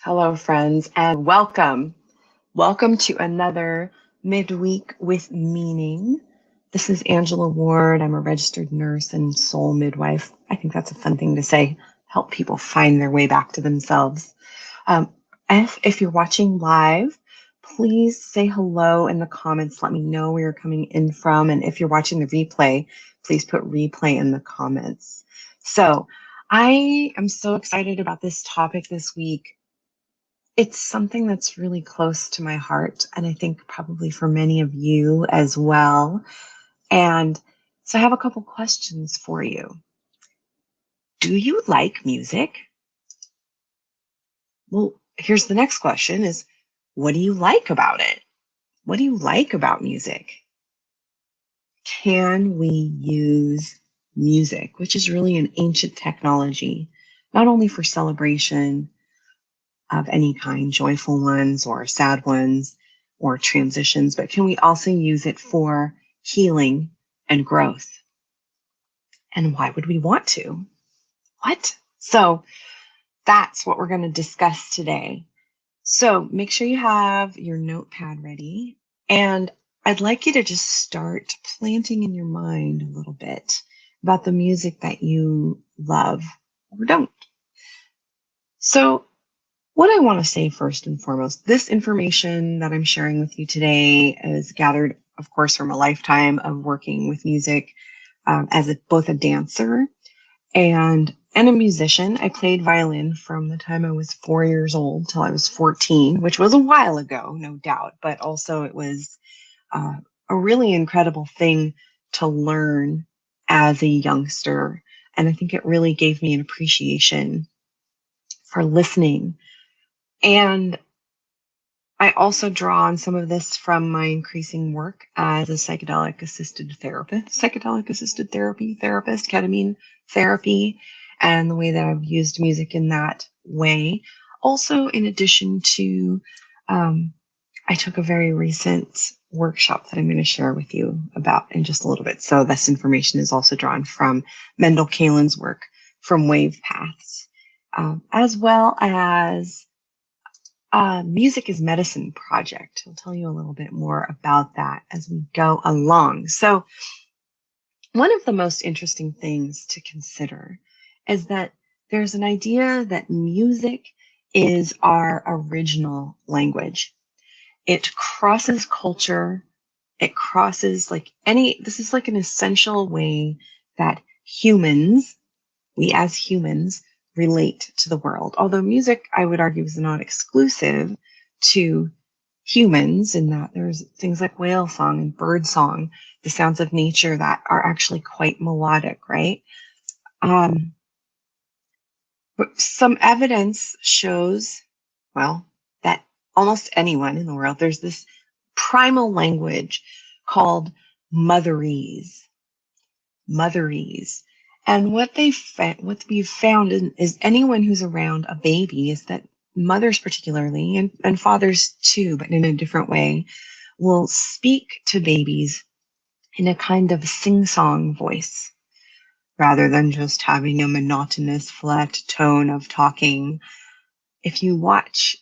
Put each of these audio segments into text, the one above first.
Hello, friends, and welcome. Welcome to another Midweek with Meaning. This is Angela Ward. I'm a registered nurse and soul midwife. I think that's a fun thing to say, help people find their way back to themselves. Um, if you're watching live, please say hello in the comments. Let me know where you're coming in from. And if you're watching the replay, please put replay in the comments. So I am so excited about this topic this week. It's something that's really close to my heart, and I think probably for many of you as well. And so I have a couple questions for you. Do you like music? Well, here's the next question is, what do you like about it? What do you like about music? Can we use music, which is really an ancient technology, not only for celebration of any kind, joyful ones or sad ones or transitions, but can we also use it for healing and growth? And why would we want to? What? So that's what we're going to discuss today. So make sure you have your notepad ready. And I'd like you to just start planting in your mind a little bit about the music that you love or don't. So what I want to say first and foremost, this information that I'm sharing with you today is gathered, of course, from a lifetime of working with music as both a dancer and a musician. I played violin from the time I was 4 years old till I was 14, which was a while ago, no doubt, but also it was a really incredible thing to learn as a youngster. And I think it really gave me an appreciation for listening. And I also draw on some of this from my increasing work as a psychedelic-assisted therapist, ketamine therapy, and the way that I've used music in that way. Also, in addition to, I took a very recent workshop that I'm going to share with you about in just a little bit. So this information is also drawn from Mendel Kalin's work from Wave Paths, as well as Music is Medicine project. I'll tell you a little bit more about that as we go along. So one of the most interesting things to consider is that there's an idea that music is our original language. It crosses culture. It crosses this is like an essential way that we as humans, relate to the world. Although music, I would argue, is not exclusive to humans in that there's things like whale song and bird song, the sounds of nature that are actually quite melodic, right? But some evidence shows, well, that almost anyone in the world, there's this primal language called motherese. And what we've found is anyone who's around a baby is that mothers particularly, and fathers too, but in a different way, will speak to babies in a kind of sing-song voice rather than just having a monotonous flat tone of talking. If you watch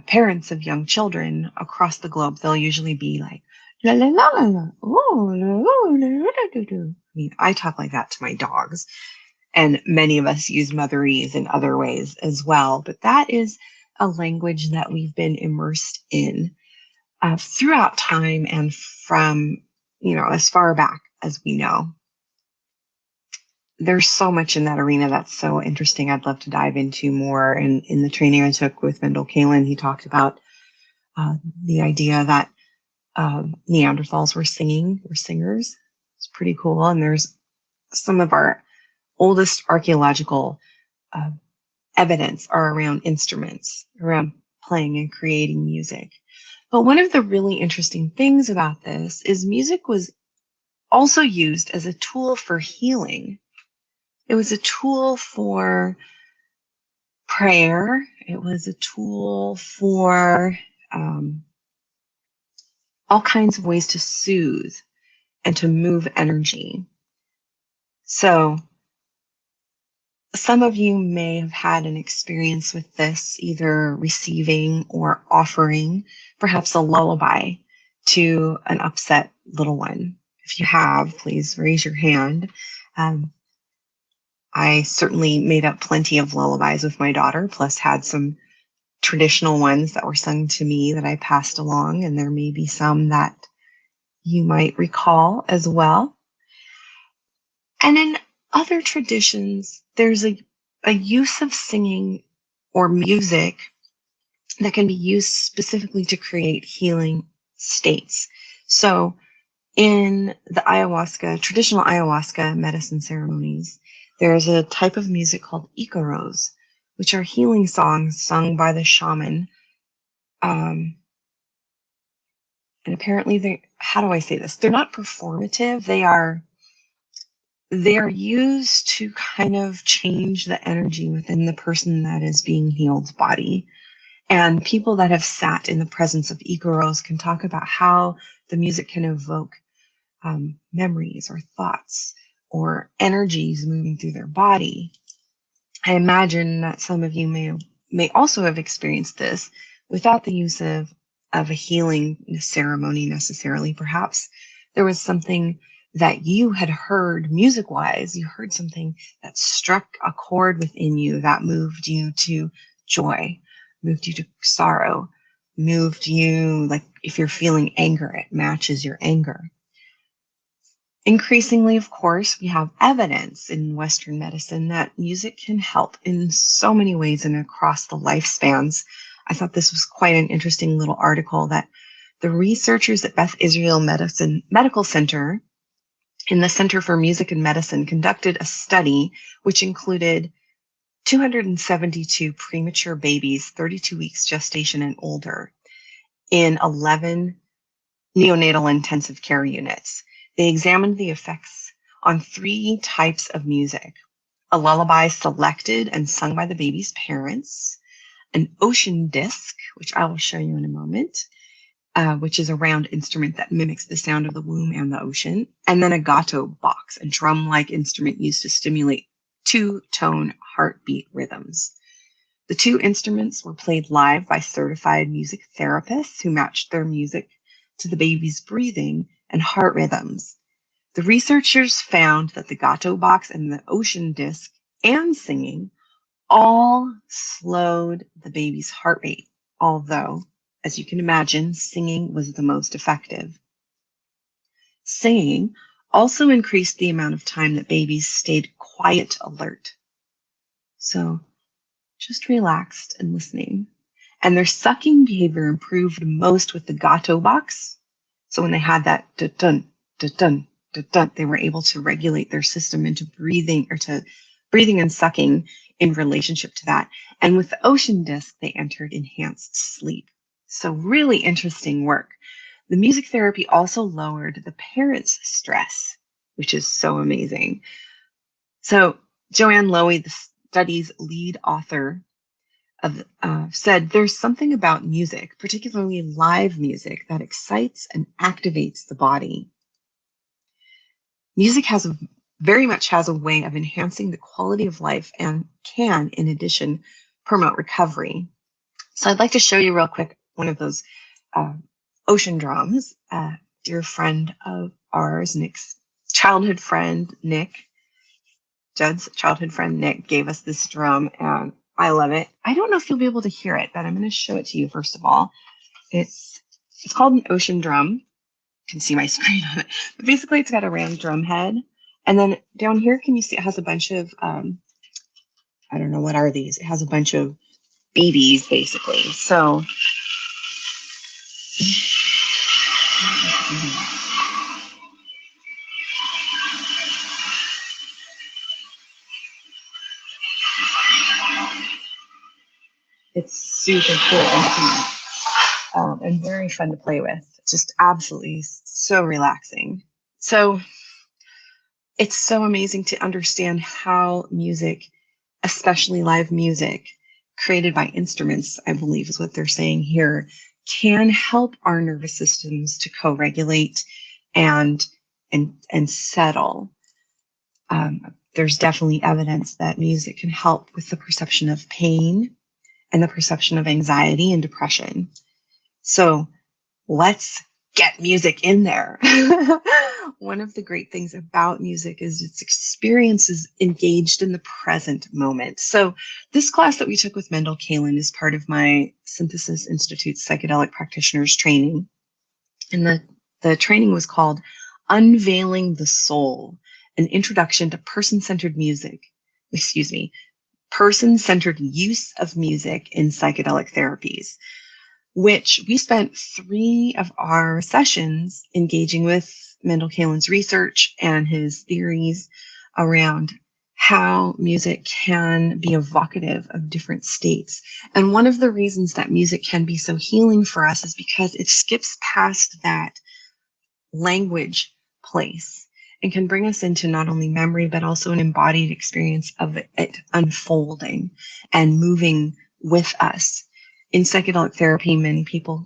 parents of young children across the globe, they'll usually be like, la la la la la, oh, la, la, la, la. I mean, I talk like that to my dogs, and many of us use motherese in other ways as well. But that is a language that we've been immersed in throughout time and from, as far back as we know. There's so much in that arena that's so interesting. I'd love to dive into more. And in the training I took with Mendel Kalin, he talked about the idea that Neanderthals were singers. It's pretty cool. And there's some of our oldest archaeological evidence are around instruments, around playing and creating music. But one of the really interesting things about this is music was also used as a tool for healing. It was a tool for prayer. It was a tool for all kinds of ways to soothe and to move energy. So Some of you may have had an experience with this, either receiving or offering perhaps a lullaby to an upset little one. If you have, please raise your hand. Um, I certainly made up plenty of lullabies with my daughter, plus had some traditional ones that were sung to me that I passed along, and there may be some that you might recall as well. And in other traditions, there's a use of singing or music that can be used specifically to create healing states. So in the traditional ayahuasca medicine ceremonies, there's a type of music called icaros, which are healing songs sung by the shaman. And apparently how do I say this? They're not performative. They're used to kind of change the energy within the person that is being healed's body. And people that have sat in the presence of icaros can talk about how the music can evoke memories or thoughts or energies moving through their body. I imagine that some of you may also have experienced this without the use of a healing ceremony necessarily. Perhaps there was something that you had heard music-wise. You heard something that struck a chord within you that moved you to joy, moved you to sorrow, moved you, like if you're feeling anger, it matches your anger. Increasingly, of course, we have evidence in Western medicine that music can help in so many ways and across the lifespans. I thought this was quite an interesting little article that the researchers at Beth Israel Medical Center in the Center for Music and Medicine conducted a study which included 272 premature babies, 32 weeks gestation and older, in 11 neonatal intensive care units. They examined the effects on 3 types of music: a lullaby selected and sung by the baby's parents, an ocean disc, which I will show you in a moment, which is a round instrument that mimics the sound of the womb and the ocean, and then a gato box, a drum-like instrument used to stimulate 2-tone heartbeat rhythms. The 2 instruments were played live by certified music therapists who matched their music to the baby's breathing and heart rhythms. The researchers found that the gato box and the ocean disc and singing all slowed the baby's heart rate, although, as you can imagine, singing was the most effective. Singing also increased the amount of time that babies stayed quiet alert. So just relaxed and listening. And their sucking behavior improved most with the gato box. So when they had that dun dun dun, they were able to regulate their system into breathing and sucking in relationship to that. And with the ocean disc, they entered enhanced sleep. So really interesting work. The music therapy also lowered the parents' stress, which is so amazing. So Joanne Lowy, the study's lead author, said there's something about music, particularly live music, that excites and activates the body. Music very much has a way of enhancing the quality of life and can, in addition, promote recovery. So I'd like to show you real quick one of those ocean drums. Dear friend of ours, Nick's childhood friend, Judd's childhood friend, Nick, gave us this drum, and I love it. I don't know if you'll be able to hear it, but I'm going to show it to you first of all. It's called an ocean drum. You can see my screen on it. But basically, it's got a round drum head. And then down here, can you see it has a bunch of, I don't know, what are these? It has a bunch of BBs, basically. So it's super cool and very fun to play with. Just absolutely so relaxing. So it's so amazing to understand how music, especially live music, created by instruments, I believe is what they're saying here, can help our nervous systems to co-regulate and settle. there's definitely evidence that music can help with the perception of pain and the perception of anxiety and depression. So let's get music in there. One of the great things about music is its experience is engaged in the present moment. So this class that we took with Mendel Kalin is part of my Synthesis Institute's psychedelic practitioners training. And the training was called Unveiling the Soul, an introduction to person-centered music. Excuse me, person-centered use of music in psychedelic therapies, which we spent 3 of our sessions engaging with Mendel Kalin's research and his theories around how music can be evocative of different states. And one of the reasons that music can be so healing for us is because it skips past that language place and can bring us into not only memory, but also an embodied experience of it unfolding and moving with us. In psychedelic therapy, many people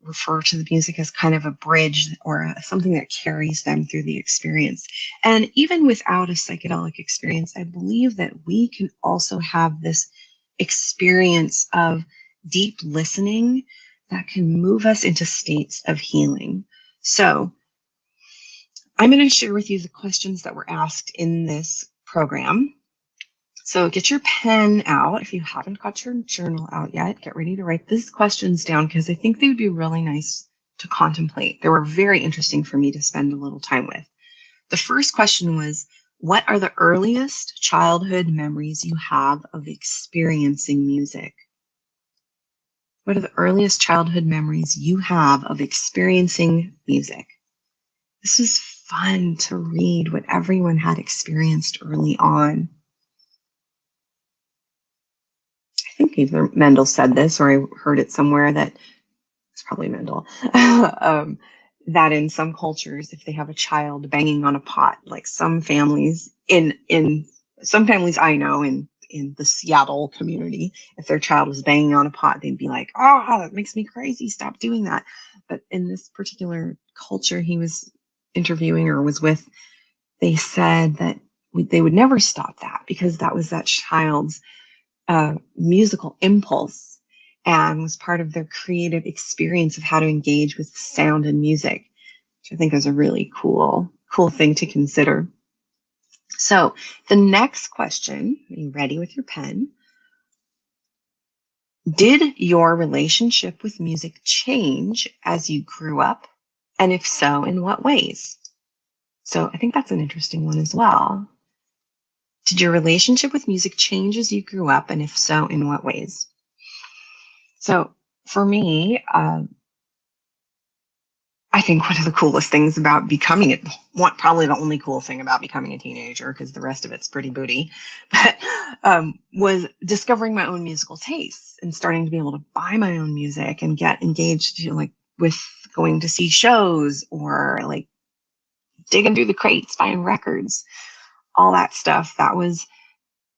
refer to the music as kind of a bridge or something that carries them through the experience. And even without a psychedelic experience, I believe that we can also have this experience of deep listening that can move us into states of healing. So I'm going to share with you the questions that were asked in this program. So get your pen out. If you haven't got your journal out yet, get ready to write these questions down because I think they would be really nice to contemplate. They were very interesting for me to spend a little time with. The first question was, what are the earliest childhood memories you have of experiencing music? What are the earliest childhood memories you have of experiencing music? This was fun to read what everyone had experienced early on. I think either Mendel said this or I heard it somewhere that it's probably Mendel, that in some cultures, if they have a child banging on a pot, like some families in some families I know in the Seattle community, if their child was banging on a pot, they'd be like, oh, that makes me crazy. Stop doing that. But in this particular culture he was interviewing or was with, they said that they would never stop that because that was that child's musical impulse and was part of their creative experience of how to engage with sound and music, which I think is a really cool thing to consider. So the next question, are you ready with your pen? Did your relationship with music change as you grew up? And if so, in what ways? So I think that's an interesting one as well. Did your relationship with music change as you grew up? And if so, in what ways? So for me, I think one of the coolest things about becoming it, probably the only cool thing about becoming a teenager, because the rest of it's pretty booty, but was discovering my own musical tastes and starting to be able to buy my own music and get engaged, like with going to see shows or like digging through the crates, buying records, all that stuff. That was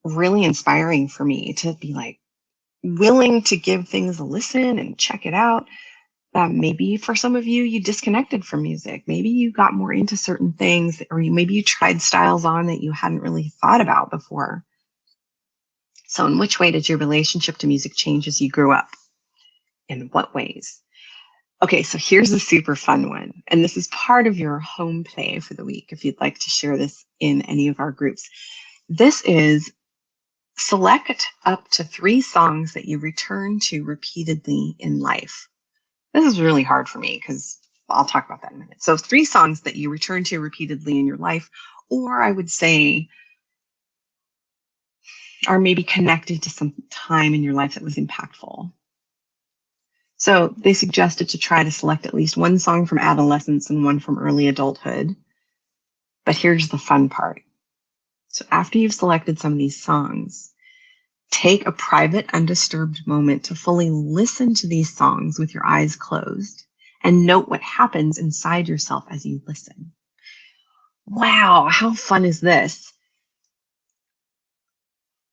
really inspiring for me to be like willing to give things a listen and check it out. Maybe for some of you, you disconnected from music. Maybe you got more into certain things, or maybe you tried styles on that you hadn't really thought about before. So in which way did your relationship to music change as you grew up? In what ways? Okay, so here's a super fun one. And this is part of your home play for the week, if you'd like to share this in any of our groups. This is select up to 3 songs that you return to repeatedly in life. This is really hard for me because I'll talk about that in a minute. So 3 songs that you return to repeatedly in your life, or I would say are maybe connected to some time in your life that was impactful. So they suggested to try to select at least 1 song from adolescence and 1 from early adulthood. But here's the fun part. So after you've selected some of these songs, take a private, undisturbed moment to fully listen to these songs with your eyes closed and note what happens inside yourself as you listen. Wow, how fun is this?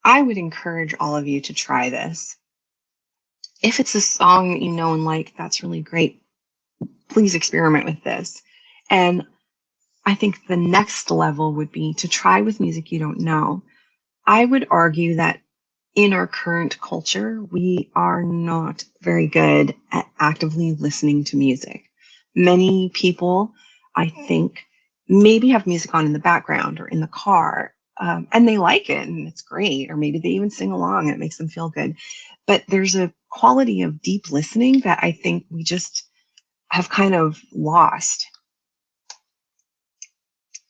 I would encourage all of you to try this. If it's a song that you know and like, that's really great. Please experiment with this. And I think the next level would be to try with music you don't know. I would argue that in our current culture, we are not very good at actively listening to music. Many people, I think, maybe have music on in the background or in the car, and they like it and it's great, or maybe they even sing along and it makes them feel good. But there's a quality of deep listening that I think we just have kind of lost,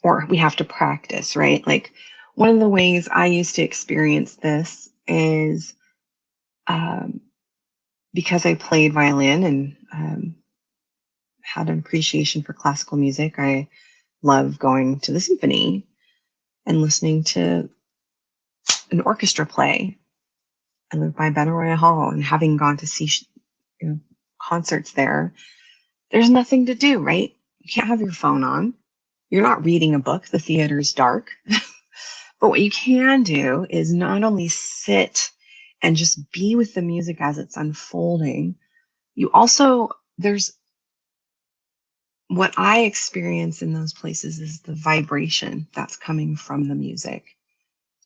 or we have to practice, right? Like one of the ways I used to experience this is um, because I played violin and had an appreciation for classical music. I love going to the symphony and listening to an orchestra play. I live by Benaroya Hall, and having gone to see concerts there, there's nothing to do, right? You can't have your phone on. You're not reading a book. The theater's dark. But what you can do is not only sit and just be with the music as it's unfolding, you also, there's what I experience in those places is the vibration that's coming from the music.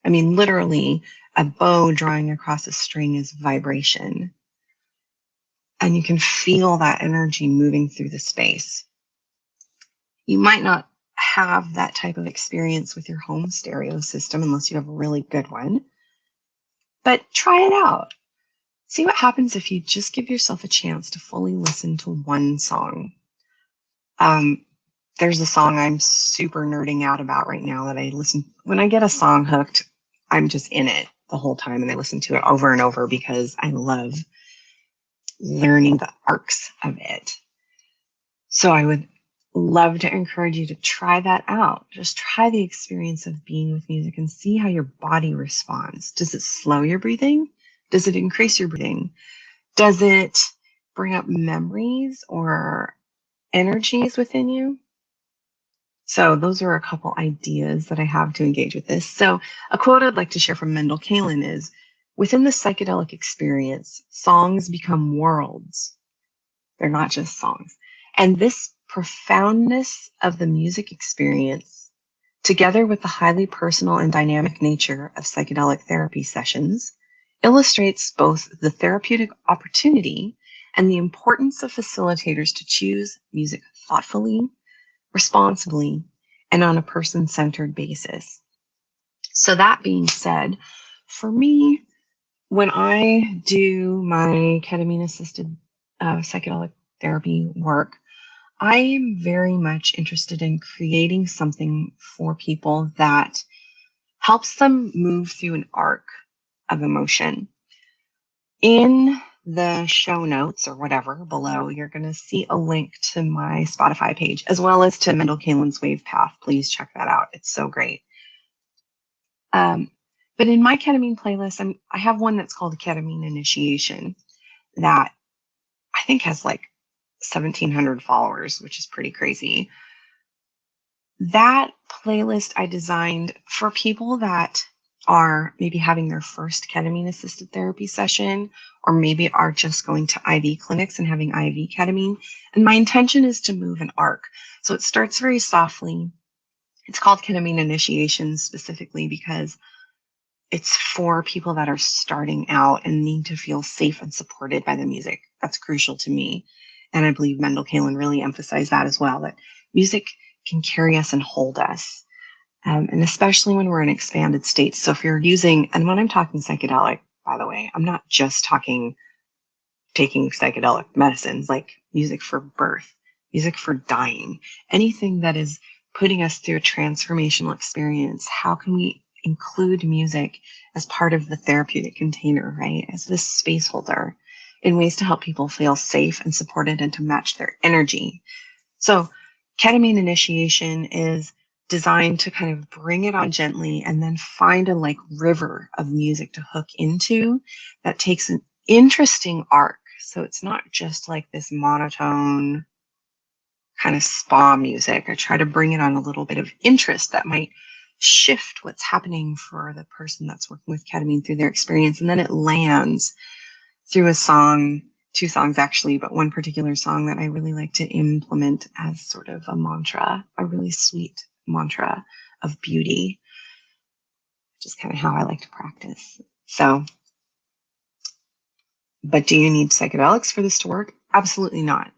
I mean, literally, a bow drawing across a string is vibration. And you can feel that energy moving through the space. You might not have that type of experience with your home stereo system unless you have a really good one. But try it out. See what happens if you just give yourself a chance to fully listen to one song. There's a song I'm super nerding out about right now that I listen. When I get a song hooked, I'm just in it the whole time, and I listen to it over and over because I love learning the arcs of it. So I would love to encourage you to try that out. Just try the experience of being with music and see how your body responds. Does it slow your breathing? Does it increase your breathing? Does it bring up memories or energies within you? So those are a couple ideas that I have to engage with this. So a quote I'd like to share from Mendel Kalin is, within the psychedelic experience, songs become worlds. They're not just songs. And this profoundness of the music experience, together with the highly personal and dynamic nature of psychedelic therapy sessions, illustrates both the therapeutic opportunity and the importance of facilitators to choose music thoughtfully, responsibly, and on a person-centered basis. So that being said, for me, when I do my ketamine-assisted psychedelic therapy work, I am very much interested in creating something for people that helps them move through an arc of emotion. In the show notes or whatever below, you're going to see a link to my Spotify page, as well as to Mendel Kalin's Wave Path. Please check that out. It's so great. But in my ketamine playlist, I have one that's called Ketamine Initiation that I think has like 1,700 followers, which is pretty crazy. That playlist I designed for people that are maybe having their first ketamine assisted therapy session, or maybe are just going to IV clinics and having IV ketamine. And my intention is to move an arc. So it starts very softly. It's called Ketamine Initiation specifically because it's for people that are starting out and need to feel safe and supported by the music. That's crucial to me. And I believe Mendel Kalin really emphasized that as well, that music can carry us and hold us. And especially when we're in expanded states. So if you're using, and when I'm talking psychedelic, by the way, I'm not just talking taking psychedelic medicines, like music for birth, music for dying, anything that is putting us through a transformational experience. How can we include music as part of the therapeutic container, right? As this space holder in ways to help people feel safe and supported and to match their energy. So ketamine initiation is designed to kind of bring it on gently and then find a like river of music to hook into that takes an interesting arc. So it's not just like this monotone kind of spa music. I try to bring it on a little bit of interest that might shift what's happening for the person that's working with ketamine through their experience. And then it lands through a song two songs actually, but one particular song that I really like to implement as sort of a mantra, a really sweet mantra of beauty, which is kind of how I like to practice. So, but do you need psychedelics for this to work? Absolutely not.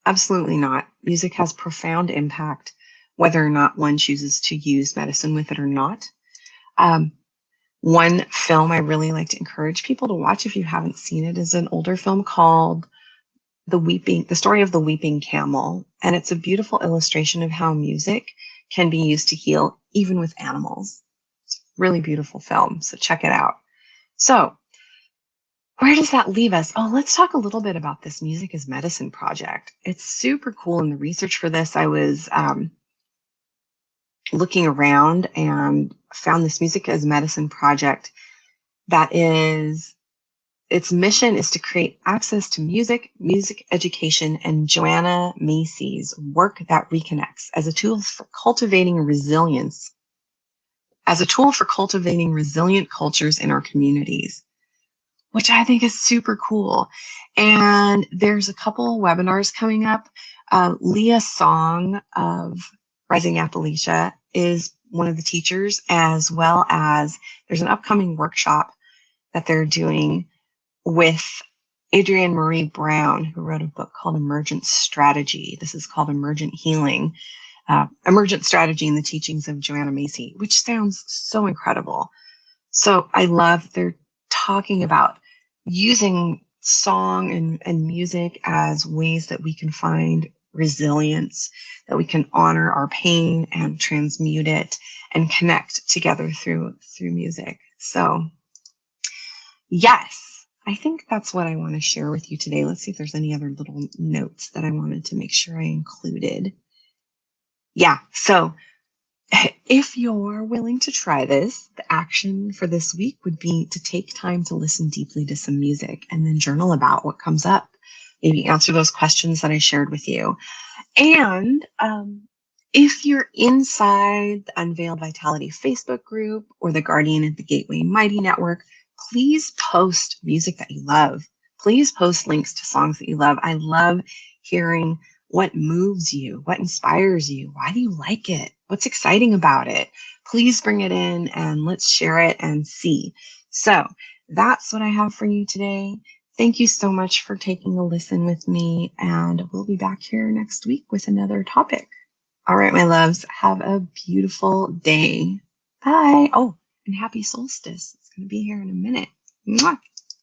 Absolutely not. Music has profound impact, whether or not one chooses to use medicine with it or not. One film I really like to encourage people to watch, if you haven't seen it, is an older film called The Story of the Weeping Camel. And it's a beautiful illustration of how music can be used to heal, even with animals. It's a really beautiful film, so check it out. So, where does that leave us? Oh, let's talk a little bit about this Music as Medicine project. It's super cool. In the research for this, I was looking around and found this Music as Medicine project that is, its mission is to create access to music education, and Joanna Macy's work that reconnects as a tool for cultivating resilience, resilient cultures in our communities, which I think is super cool. And there's a couple webinars coming up. Leah Song of Rising Appalachia is one of the teachers, as well as there's an upcoming workshop that they're doing with Adrienne Marie Brown, who wrote a book called Emergent Strategy. This is called Emergent Healing, Emergent Strategy in the Teachings of Joanna Macy, which sounds so incredible. So I love they're talking about using song and music as ways that we can find resilience, that we can honor our pain and transmute it and connect together through music. So yes, I think that's what I want to share with you today. Let's see if there's any other little notes that I wanted to make sure I included. Yeah, so if you're willing to try this, the action for this week would be to take time to listen deeply to some music and then journal about what comes up. Maybe answer those questions that I shared with you. And if you're inside the Unveiled Vitality Facebook group or the Guardian at the Gateway Mighty Network, please post music that you love. Please post links to songs that you love. I love hearing what moves you, what inspires you. Why do you like it? What's exciting about it? Please bring it in and let's share it and see. So that's what I have for you today. Thank you so much for taking a listen with me, and we'll be back here next week with another topic. All right, my loves, have a beautiful day. Bye. Oh, and happy solstice. It's going to be here in a minute. Mwah.